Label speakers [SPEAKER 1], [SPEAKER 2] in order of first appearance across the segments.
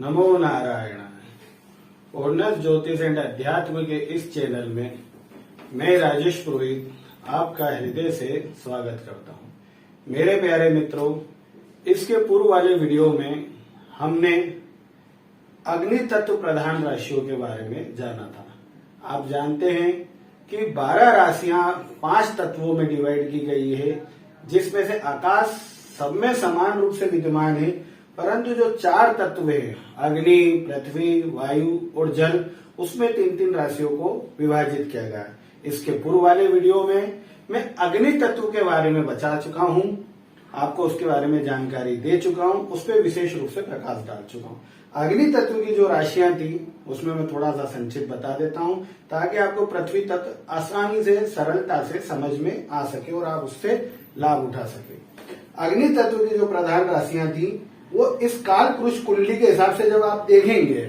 [SPEAKER 1] नमो नारायण। उन्नत ज्योतिष एंड अध्यात्म के इस चैनल में मैं राजेश पुरोहित आपका हृदय से स्वागत करता हूं। मेरे प्यारे मित्रों, इसके पूर्व वाले वीडियो में हमने अग्नि तत्व प्रधान राशियों के बारे में जाना था। आप जानते हैं कि 12 राशियां 5 तत्वों में डिवाइड की गई है, जिसमें से आकाश सब में समान रूप से विद्यमान है, परंतु जो 4 तत्व है अग्नि, पृथ्वी, वायु और जल, उसमें 3-3 राशियों को विभाजित किया गया। इसके पूर्व वाले वीडियो में मैं अग्नि तत्व के बारे में बता चुका हूं, आपको उसके बारे में जानकारी दे चुका हूं, उस पर विशेष रूप से प्रकाश डाल चुका हूं। अग्नि तत्व की जो राशियां थी उसमें मैं थोड़ा सा संक्षिप्त बता देता हूं, ताकि आपको पृथ्वी तत्व आसानी से सरलता से समझ में आ सके और आप उससे लाभ उठा सके। अग्नि तत्व की जो प्रधान राशियां थी वो इस काल पुरुष कुंडली के हिसाब से जब आप देखेंगे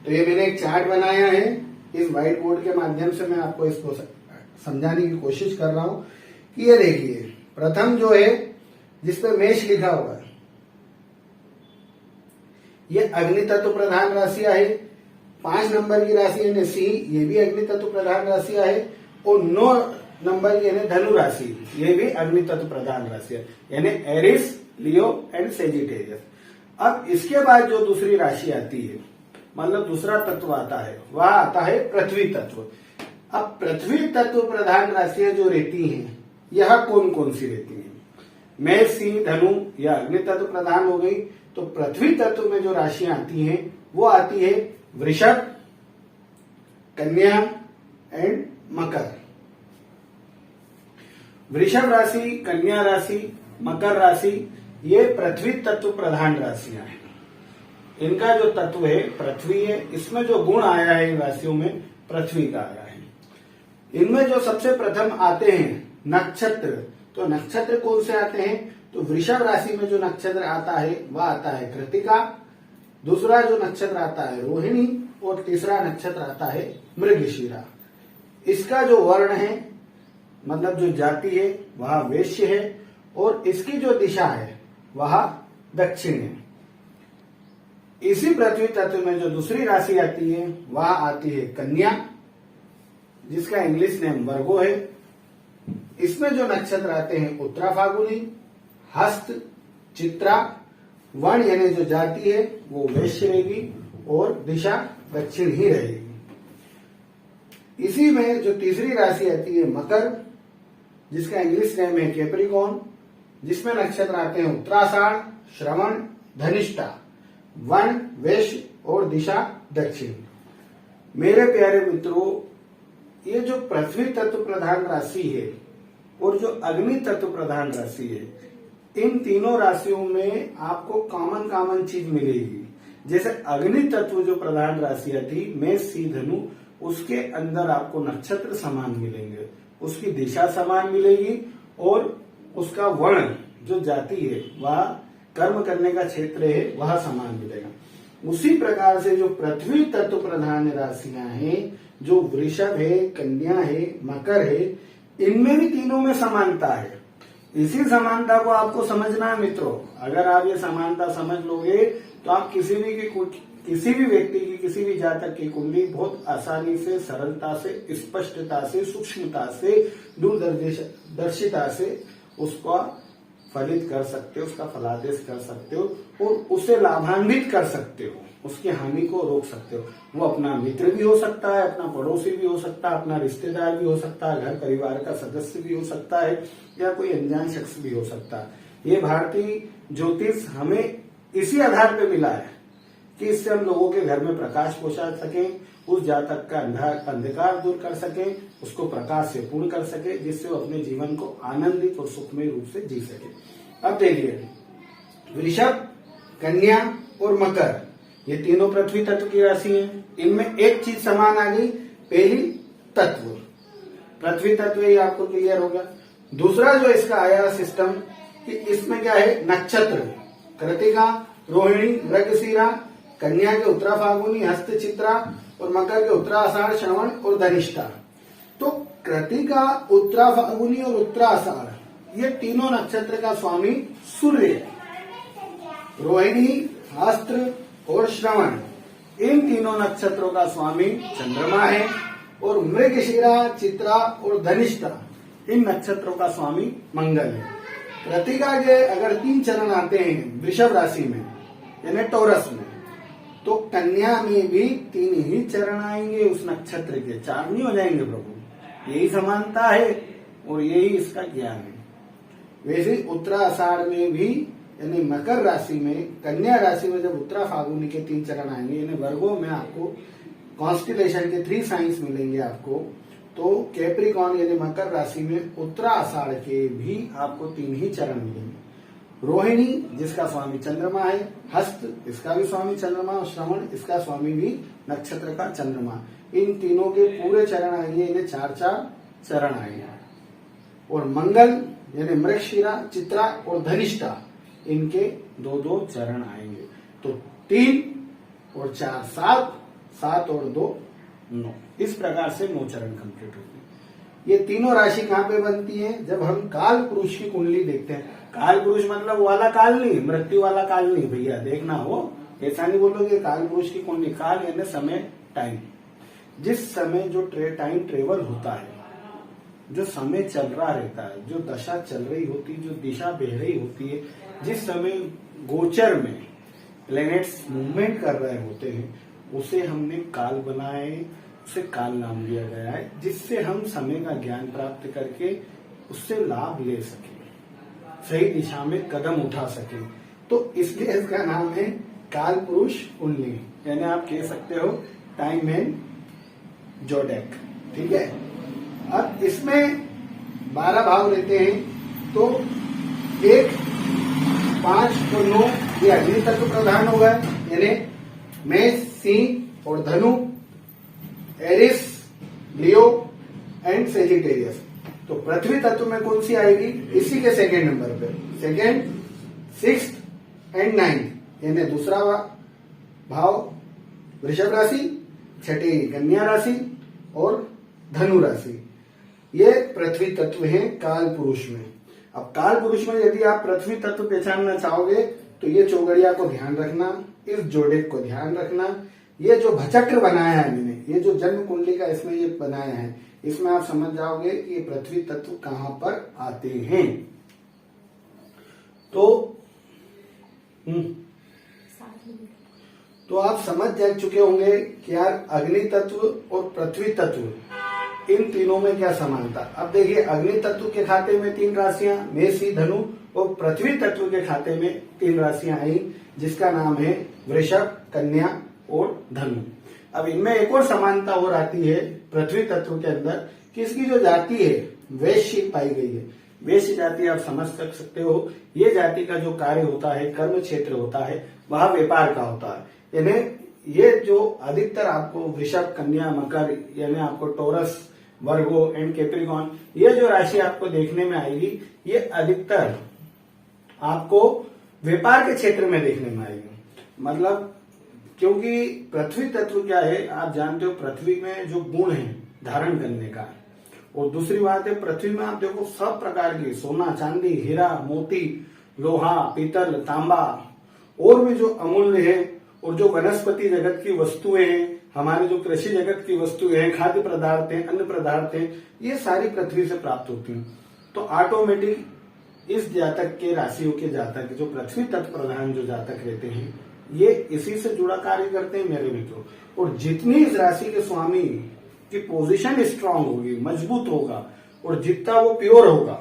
[SPEAKER 1] तो ये मैंने एक चार्ट बनाया है, इस व्हाइट बोर्ड के माध्यम से मैं आपको इसको समझाने की कोशिश कर रहा हूं कि ये देखिए, प्रथम जो है जिसपे मेष लिखा हुआ है, ये अग्नि तत्व प्रधान राशियां है। 5 नंबर की राशि यानी सिंह, ये भी अग्नि तत्व प्रधान राशियां है। और 9 नंबर की यानी धनु राशि, ये भी अग्नि तत्व प्रधान राशि है, यानी एरिस, लियो एंड सेजिटेरियस। अब इसके बाद जो दूसरी राशि आती है, मतलब दूसरा तत्व आता है, वह आता है पृथ्वी तत्व। अब पृथ्वी तत्व प्रधान राशियां जो रहती हैं, यह कौन कौन सी रहती हैं? मेष, सिंह, धनु, यह अग्नि तत्व प्रधान हो गई। तो पृथ्वी तत्व में जो राशियां आती हैं वो आती है वृषभ, कन्या एंड मकर। वृषभ राशि, कन्या राशि, मकर राशि, ये पृथ्वी तत्व प्रधान राशियां हैं। इनका जो तत्व है पृथ्वी है, इसमें जो गुण आया है इन राशियों में पृथ्वी का आया है। इनमें जो सबसे प्रथम आते हैं नक्षत्र, तो नक्षत्र कौन से आते हैं? तो वृषभ राशि में जो नक्षत्र आता है वह आता है कृतिका, दूसरा जो नक्षत्र आता है रोहिणी, और तीसरा नक्षत्र आता है मृगशिरा। इसका जो वर्ण है, मतलब जो जाति है, वह वैश्य है, और इसकी जो दिशा है वह दक्षिण है। इसी पृथ्वी तत्व में जो दूसरी राशि आती है वह आती है कन्या, जिसका इंग्लिश नेम वर्गो है। इसमें जो नक्षत्र आते हैं उत्तरा फाल्गुनी, हस्त, चित्रा, वर्ण यानी जो जाति है वो वैश्य रहेगी और दिशा दक्षिण ही रहेगी। इसी में जो तीसरी राशि आती है मकर, जिसका इंग्लिश नेम है कैप्रिकॉर्न, जिसमें नक्षत्र आते हैं उत्तराषाढ़, श्रवण, धनिष्ठा, वर्ण वैश्य और दिशा दक्षिण। मेरे प्यारे मित्रों, ये जो पृथ्वी तत्व प्रधान राशि है और जो अग्नि तत्व प्रधान राशि है, इन तीनों राशियों में आपको कॉमन चीज मिलेगी। जैसे अग्नि तत्व जो प्रधान राशियां थी मेष, सिंह, धनु, उसके अंदर आपको नक्षत्र समान मिलेंगे, उसकी दिशा समान मिलेगी, और उसका वर्ण जो जाति है, वह कर्म करने का क्षेत्र है, वह समान मिलेगा। उसी प्रकार से जो पृथ्वी तत्व प्रधान राशियां हैं, जो वृषभ है, कन्या है, मकर है, इनमें भी तीनों में समानता है। इसी समानता को आपको समझना है मित्रों। अगर आप ये समानता समझ लोगे तो आप किसी भी व्यक्ति की, किसी भी जातक की कुंडली बहुत आसानी से, सरलता से, स्पष्टता से, सूक्ष्मता से, दूरदर्शिता से उसका फलित कर सकते हो, उसका फलादेश कर सकते हो और उसे लाभान्वित कर सकते हो, उसकी हानि को रोक सकते हो। वो अपना मित्र भी हो सकता है, अपना पड़ोसी भी हो सकता है, अपना रिश्तेदार भी हो सकता है, घर परिवार का सदस्य भी हो सकता है, या कोई अनजान शख्स भी हो सकता है। ये भारतीय ज्योतिष हमें इसी आधार पर मिला है कि इससे हम लोगों के घर में प्रकाश पहुंचा सकें, उस जातक का अंधकार दूर कर सके, उसको प्रकाश से पूर्ण कर सके, जिससे वो अपने जीवन को आनंदित और सुखमय रूप से जी सके। अब देखिए, वृषभ, कन्या और मकर, ये तीनों पृथ्वी तत्व की राशि हैं। इनमें एक चीज समान आ गई, पहली तत्व, पृथ्वी तत्व, ये आपको क्लियर हो गया। दूसरा जो इसका आया सिस्टम कि इसमें क्या है, नक्षत्र, कृतिका, रोहिणी, मृगशिरा, कन्या के उत्तरा फाल्गुनी, हस्त, चित्रा, और मकर के उत्तराषाढ़, श्रवण और धनिष्ठा। तो कृतिका, उत्तरा फाल्गुनी और उत्तराषाढ़, ये तीनों नक्षत्र का स्वामी सूर्य है। रोहिणी, हस्त और श्रवण, इन तीनों नक्षत्रों का स्वामी चंद्रमा है। और मृगशिरा, चित्रा और धनिष्ठा, इन नक्षत्रों का स्वामी मंगल है। कृतिका के अगर 3 चरण आते हैं वृषभ राशि में यानी टोरस में, तो कन्या में भी 3 ही चरण आएंगे उस नक्षत्र के, 4 नहीं हो जाएंगे प्रभु। यही समानता है और यही इसका ज्ञान है। वैसे उत्तरा आषाढ़ में भी यानी मकर राशि में, कन्या राशि में जब उत्तरा फाल्गुनी के 3 चरण आएंगे यानी वर्गों में आपको कॉन्स्टिलेशन के 3 साइंस मिलेंगे आपको, तो कैप्रिकॉन यानी मकर राशि में उत्तरा आषाढ़ के भी आपको 3 ही चरण मिलेंगे। रोहिणी जिसका स्वामी चंद्रमा है, हस्त इसका भी स्वामी चंद्रमा, और श्रवण इसका स्वामी भी नक्षत्र का चंद्रमा, इन तीनों के पूरे चरण आएंगे, इन्हें 4-4 चरण आएंगे। और मंगल यानी मृगशिरा, चित्रा और धनिष्ठा, इनके 2-2 चरण आएंगे। तो 3 और 4 7, 7 और 2 9, इस प्रकार से 9 चरण कंप्लीट होते हैं। ये तीनों राशि कहाँ पे बनती है? जब हम काल पुरुष की कुंडली देखते हैं। काल पुरुष मतलब वो वाला काल नहीं, मृत्यु वाला काल नहीं भैया, देखना हो ऐसा नहीं बोलोगे। काल पुरुष की कुंडली, काल यानी समय, टाइम, जिस समय जो टाइम ट्रेवल होता है, जो समय चल रहा रहता है, जो दशा चल रही होती है, जो दिशा बह रही होती है, जिस समय गोचर में प्लैनेट्स मूवमेंट कर रहे होते हैं, उसे हमने काल बनाया है, उसे काल नाम दिया गया है, जिससे हम समय का ज्ञान प्राप्त करके उससे लाभ ले सके, सही दिशा में कदम उठा सके। तो इसलिए इसका नाम है काल पुरुष कुंडली, यानी आप कह सकते हो टाइम एंड जोडेक। ठीक है। अब इसमें 12 भाव रहते हैं, तो 1, 5 और 9 ये अग्नि तत्व प्रधान होगा, यानी मेष, सिंह और धनु, एरिस, लियो एंड सेजिटेरियस। तो पृथ्वी तत्व में कौन सी आएगी? इसी के 2nd नंबर पे, 2nd, 6th एंड 9th, यानी दूसरा भाव वृषभ राशि, छठी कन्या राशि और धनु राशि, ये पृथ्वी तत्व है काल पुरुष में। अब काल पुरुष में यदि आप पृथ्वी तत्व पहचानना चाहोगे तो ये चौगड़िया को ध्यान रखना, इस जोड़ेक को ध्यान रखना। ये जो भचक्र बनाया है मैंने, ये जो जन्म कुंडली का इसमें ये बनाया है, इसमें आप समझ जाओगे कि ये पृथ्वी तत्व कहां पर आते हैं। तो आप समझ जा चुके होंगे कि यार अग्नि तत्व और पृथ्वी तत्व इन तीनों में क्या समानता। अब देखिए, अग्नि तत्व के खाते में 3 राशियां, मेष, धनु, और पृथ्वी तत्व के खाते में 3 राशियां आई, जिसका नाम है वृषभ, कन्या और धनु। अब इनमें एक और समानता और आती है पृथ्वी तत्व के अंदर कि इसकी जो जाति है वैश्य पाई गई है। वैश्य जाति आप समझ सकते हो, ये जाति का जो कार्य होता है, कर्म क्षेत्र होता है, वह व्यापार का होता है। यानी ये जो अधिकतर आपको वृषभ, कन्या, मकर, यानी आपको टोरस, वर्गो एंड कैप्रिकॉन, ये जो राशि आपको देखने में आएगी, ये अधिकतर आपको व्यापार के क्षेत्र में देखने में आएगी। मतलब क्योंकि पृथ्वी तत्व क्या है, आप जानते हो, पृथ्वी में जो गुण है धारण करने का, और दूसरी बात है पृथ्वी में आप देखो सब प्रकार की सोना, चांदी, हीरा, मोती, लोहा, पीतल, तांबा और भी जो अमूल्य है, और जो वनस्पति जगत की वस्तुएं हैं, हमारे जो कृषि जगत की वस्तुएं हैं, खाद्य पदार्थ हैं, अन्न पदार्थ हैं, ये सारी पृथ्वी से प्राप्त होती हैं। तो ऑटोमेटिक इस जातक के, राशियों के जातक, जो पृथ्वी तत्व प्रधान जो जातक रहते हैं, ये इसी से जुड़ा कार्य करते हैं मेरे मित्रों। और जितनी इस राशि के स्वामी की पोजीशन स्ट्रांग होगी, मजबूत होगा, और जितना वो प्योर होगा,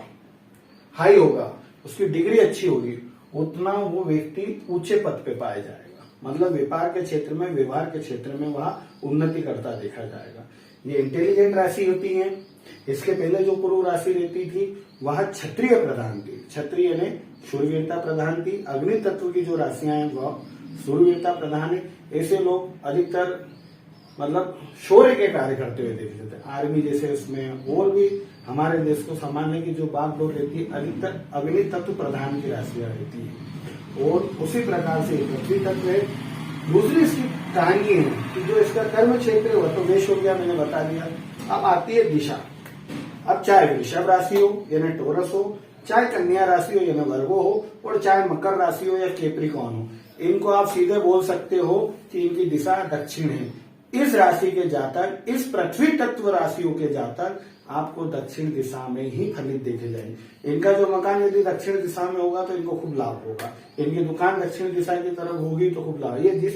[SPEAKER 1] हाई होगा, उसकी डिग्री अच्छी होगी, उतना वो व्यक्ति ऊंचे पद पे पाया जाएगा। मतलब व्यापार के क्षेत्र में, व्यवहार के क्षेत्र में वह उन्नति करता देखा जाएगा। ये इंटेलिजेंट राशि होती है। इसके पहले जो पूर्व राशि रहती थी वह क्षत्रिय प्रधान थी। क्षत्रिय ने शूरवीरता प्रधान थी। अग्नि तत्व की जो राशियां हैं वह शूरवीरता प्रधान है। ऐसे लोग अधिकतर मतलब शौर्य के कार्य करते हुए देखे जाते हैं। आर्मी जैसे उसमें और भी हमारे देश को संभालने की जो बागडोर रहती है, अधिकतर अग्नि तत्व प्रधान की राशियां रहती है। और उसी प्रकार से पृथ्वी तत्व है। दूसरी इसकी कहानी है कि जो इसका कर्म क्षेत्र है तो वेश हो गया, मैंने बता दिया। अब आती है दिशा। अब चाहे वृषभ राशि हो यानी टोरस हो, चाहे कन्या राशि हो यानी वर्गो हो, और चाहे मकर राशि हो या कैप्रिकॉन हो, इनको आप सीधे बोल सकते हो कि इनकी दिशा दक्षिण है। इस राशि के जातक, इस पृथ्वी तत्व राशियों के जातक आपको दक्षिण दिशा में ही फलित देखे जाएंगे। इनका जो मकान यदि दक्षिण दिशा में होगा तो इनको खूब लाभ होगा, इनकी दुकान दक्षिण दिशा की तरफ होगी तो खूब लाभ। ये जिस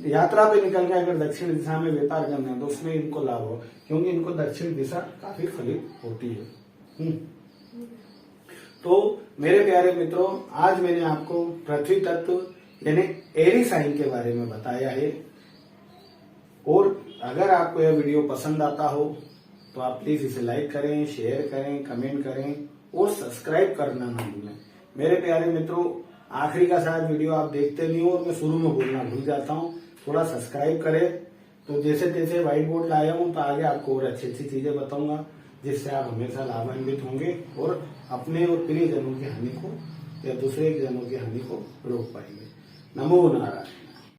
[SPEAKER 1] यात्रा पे निकल गए अगर दक्षिण दिशा में व्यापार करना है तो उसमें इनको लाभ हो, क्योंकि इनको दक्षिण दिशा काफी फलित होती है। तो मेरे प्यारे मित्रों, आज मैंने आपको पृथ्वी तत्व यानी एरी साइन के बारे में बताया है। और अगर आपको यह वीडियो पसंद आता हो तो आप प्लीज इसे लाइक करें, शेयर करें, कमेंट करें और सब्सक्राइब करना ना भूलें। मेरे प्यारे मित्रों, आखिरी का शायद वीडियो आप देखते नहीं हो और मैं शुरू में बोलना भूल जाता हूँ, थोड़ा सब्सक्राइब करें। तो जैसे तैसे व्हाइट बोर्ड लाया हूँ तो आगे आपको और अच्छी अच्छी चीजें बताऊंगा, जिससे आप हमेशा लाभान्वित होंगे और अपने और प्रियजनों की हानि को या दूसरे जनों की हानि को रोक पाएंगे। नमो नारायण।